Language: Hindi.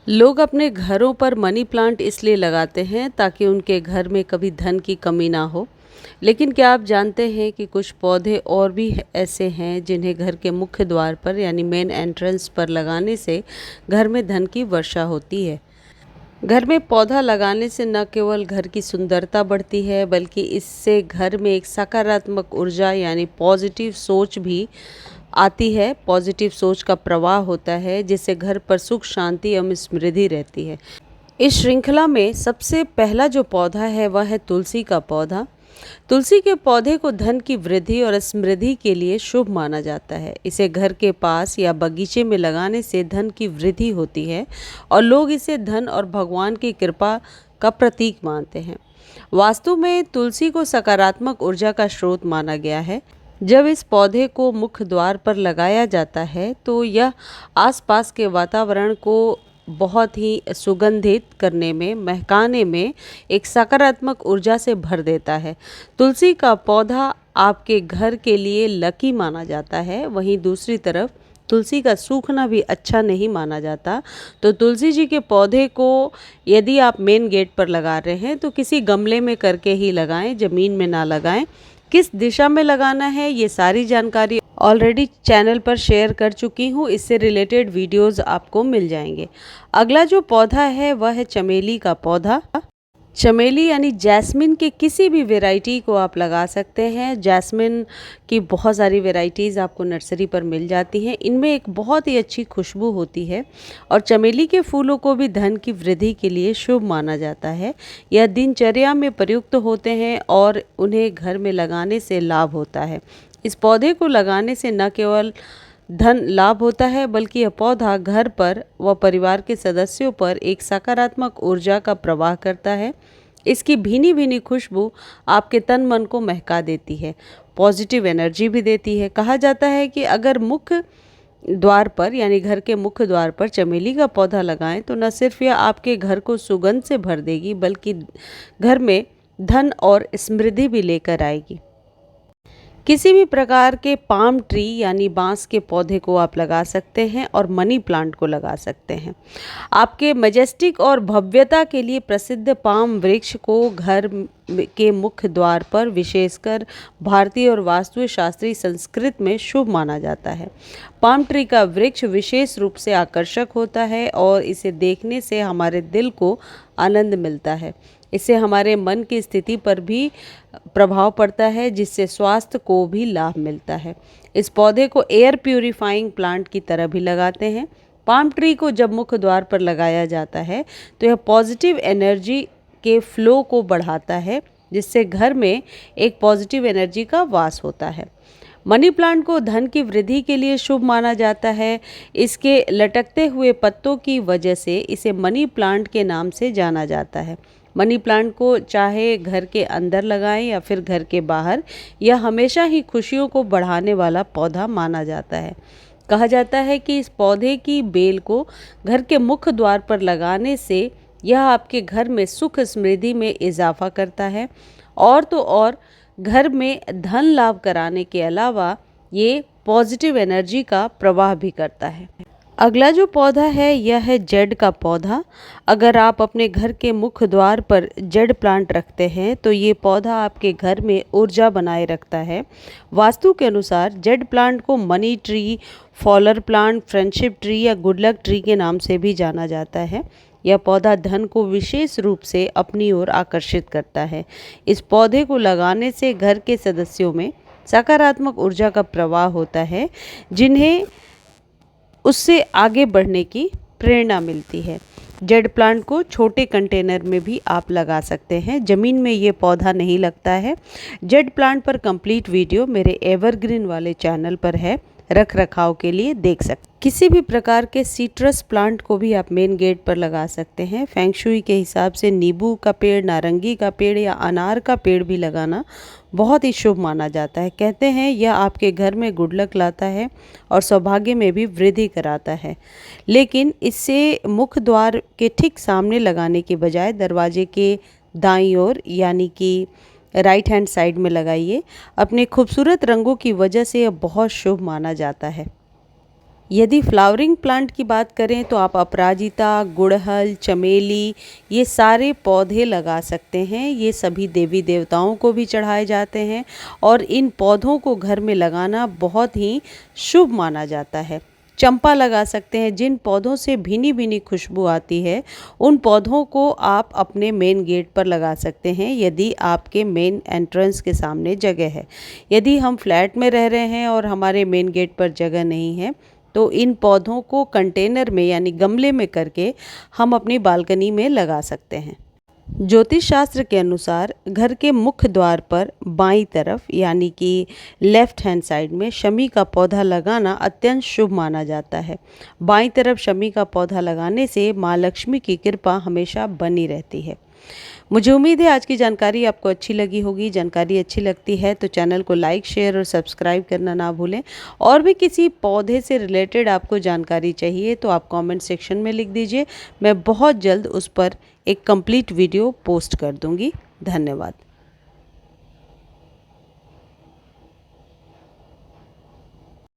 लोग अपने घरों पर मनी प्लांट इसलिए लगाते हैं ताकि उनके घर में कभी धन की कमी ना हो। लेकिन क्या आप जानते हैं कि कुछ पौधे और भी ऐसे हैं जिन्हें घर के मुख्य द्वार पर यानी मेन एंट्रेंस पर लगाने से घर में धन की वर्षा होती है। घर में पौधा लगाने से न केवल घर की सुंदरता बढ़ती है बल्कि इससे घर में एक सकारात्मक ऊर्जा यानी पॉजिटिव सोच भी आती है। पॉजिटिव सोच का प्रवाह होता है जिससे घर पर सुख शांति एवं समृद्धि रहती है। इस श्रृंखला में सबसे पहला जो पौधा है वह है तुलसी का पौधा। तुलसी के पौधे को धन की वृद्धि और समृद्धि के लिए शुभ माना जाता है। इसे घर के पास या बगीचे में लगाने से धन की वृद्धि होती है और लोग इसे धन और भगवान की कृपा का प्रतीक मानते हैं। वास्तु में तुलसी को सकारात्मक ऊर्जा का स्रोत माना गया है। जब इस पौधे को मुख्य द्वार पर लगाया जाता है तो यह आसपास के वातावरण को बहुत ही सुगंधित करने में, महकाने में एक सकारात्मक ऊर्जा से भर देता है। तुलसी का पौधा आपके घर के लिए लकी माना जाता है। वहीं दूसरी तरफ तुलसी का सूखना भी अच्छा नहीं माना जाता। तो तुलसी जी के पौधे को यदि आप मेन गेट पर लगा रहे हैं तो किसी गमले में करके ही लगाएं, ज़मीन में ना लगाएं। किस दिशा में लगाना है ये सारी जानकारी ऑलरेडी चैनल पर शेयर कर चुकी हूँ। इससे रिलेटेड वीडियोस आपको मिल जाएंगे। अगला जो पौधा है वह है चमेली का पौधा। चमेली यानी जैस्मिन के किसी भी वैरायटी को आप लगा सकते हैं। जैस्मिन की बहुत सारी वैरायटीज़ आपको नर्सरी पर मिल जाती हैं। इनमें एक बहुत ही अच्छी खुशबू होती है और चमेली के फूलों को भी धन की वृद्धि के लिए शुभ माना जाता है। यह दिनचर्या में प्रयुक्त होते हैं और उन्हें घर में लगाने से लाभ होता है। इस पौधे को लगाने से न केवल धन लाभ होता है बल्कि यह पौधा घर पर व परिवार के सदस्यों पर एक सकारात्मक ऊर्जा का प्रवाह करता है। इसकी भीनी भीनी खुशबू आपके तन मन को महका देती है, पॉजिटिव एनर्जी भी देती है। कहा जाता है कि अगर मुख्य द्वार पर यानी घर के मुख्य द्वार पर चमेली का पौधा लगाएं तो न सिर्फ यह आपके घर को सुगंध से भर देगी बल्कि घर में धन और समृद्धि भी लेकर आएगी। किसी भी प्रकार के पाम ट्री यानी बांस के पौधे को आप लगा सकते हैं और मनी प्लांट को लगा सकते हैं। आपके मजेस्टिक और भव्यता के लिए प्रसिद्ध पाम वृक्ष को घर के मुख्य द्वार पर विशेषकर भारतीय और वास्तु शास्त्रीय संस्कृत में शुभ माना जाता है। पाम ट्री का वृक्ष विशेष रूप से आकर्षक होता है और इसे देखने से हमारे दिल को आनंद मिलता है। इससे हमारे मन की स्थिति पर भी प्रभाव पड़ता है जिससे स्वास्थ्य को भी लाभ मिलता है। इस पौधे को एयर प्यूरिफाइंग प्लांट की तरह भी लगाते हैं। पाम ट्री को जब मुख्य द्वार पर लगाया जाता है तो यह पॉजिटिव एनर्जी के फ्लो को बढ़ाता है जिससे घर में एक पॉजिटिव एनर्जी का वास होता है। मनी प्लांट को धन की वृद्धि के लिए शुभ माना जाता है। इसके लटकते हुए पत्तों की वजह से इसे मनी प्लांट के नाम से जाना जाता है। मनी प्लांट को चाहे घर के अंदर लगाएं या फिर घर के बाहर, यह हमेशा ही खुशियों को बढ़ाने वाला पौधा माना जाता है। कहा जाता है कि इस पौधे की बेल को घर के मुख्य द्वार पर लगाने से यह आपके घर में सुख समृद्धि में इजाफा करता है और तो और घर में धन लाभ कराने के अलावा ये पॉजिटिव एनर्जी का प्रवाह भी करता है। अगला जो पौधा है यह है जेड का पौधा। अगर आप अपने घर के मुख्य द्वार पर जेड प्लांट रखते हैं तो ये पौधा आपके घर में ऊर्जा बनाए रखता है। वास्तु के अनुसार जेड प्लांट को मनी ट्री, फॉलर प्लांट, फ्रेंडशिप ट्री या गुड लक ट्री के नाम से भी जाना जाता है। यह पौधा धन को विशेष रूप से अपनी ओर आकर्षित करता है। इस पौधे को लगाने से घर के सदस्यों में सकारात्मक ऊर्जा का प्रवाह होता है जिन्हें उससे आगे बढ़ने की प्रेरणा मिलती है। जेड प्लांट को छोटे कंटेनर में भी आप लगा सकते हैं। ज़मीन में ये पौधा नहीं लगता है। जेड प्लांट पर कंप्लीट वीडियो मेरे एवरग्रीन वाले चैनल पर है, रख रखाव के लिए देख सकते। किसी भी प्रकार के सीट्रस प्लांट को भी आप मेन गेट पर लगा सकते हैं। फेंग शुई के हिसाब से नींबू का पेड़, नारंगी का पेड़ या अनार का पेड़ भी लगाना बहुत ही शुभ माना जाता है। कहते हैं यह आपके घर में गुड लक लाता है और सौभाग्य में भी वृद्धि कराता है। लेकिन इससे मुख्य द्वार के ठीक सामने लगाने के बजाय दरवाजे के दाईं ओर यानी कि राइट हैंड साइड में लगाइए। अपने खूबसूरत रंगों की वजह से यह बहुत शुभ माना जाता है। यदि फ्लावरिंग प्लांट की बात करें तो आप अपराजिता, गुड़हल, चमेली ये सारे पौधे लगा सकते हैं। ये सभी देवी देवताओं को भी चढ़ाए जाते हैं और इन पौधों को घर में लगाना बहुत ही शुभ माना जाता है। चंपा लगा सकते हैं। जिन पौधों से भीनी भीनी खुशबू आती है उन पौधों को आप अपने मेन गेट पर लगा सकते हैं यदि आपके मेन एंट्रेंस के सामने जगह है। यदि हम फ्लैट में रह रहे हैं और हमारे मेन गेट पर जगह नहीं है तो इन पौधों को कंटेनर में यानी गमले में करके हम अपनी बालकनी में लगा सकते हैं। ज्योतिष शास्त्र के अनुसार घर के मुख्य द्वार पर बाईं तरफ यानी कि लेफ्ट हैंड साइड में शमी का पौधा लगाना अत्यंत शुभ माना जाता है। बाईं तरफ शमी का पौधा लगाने से माँ लक्ष्मी की कृपा हमेशा बनी रहती है। मुझे उम्मीद है आज की जानकारी आपको अच्छी लगी होगी। जानकारी अच्छी लगती है तो चैनल को लाइक, शेयर और सब्सक्राइब करना ना भूलें। और भी किसी पौधे से रिलेटेड आपको जानकारी चाहिए तो आप कमेंट सेक्शन में लिख दीजिए। मैं बहुत जल्द उस पर एक कंप्लीट वीडियो पोस्ट कर दूंगी। धन्यवाद।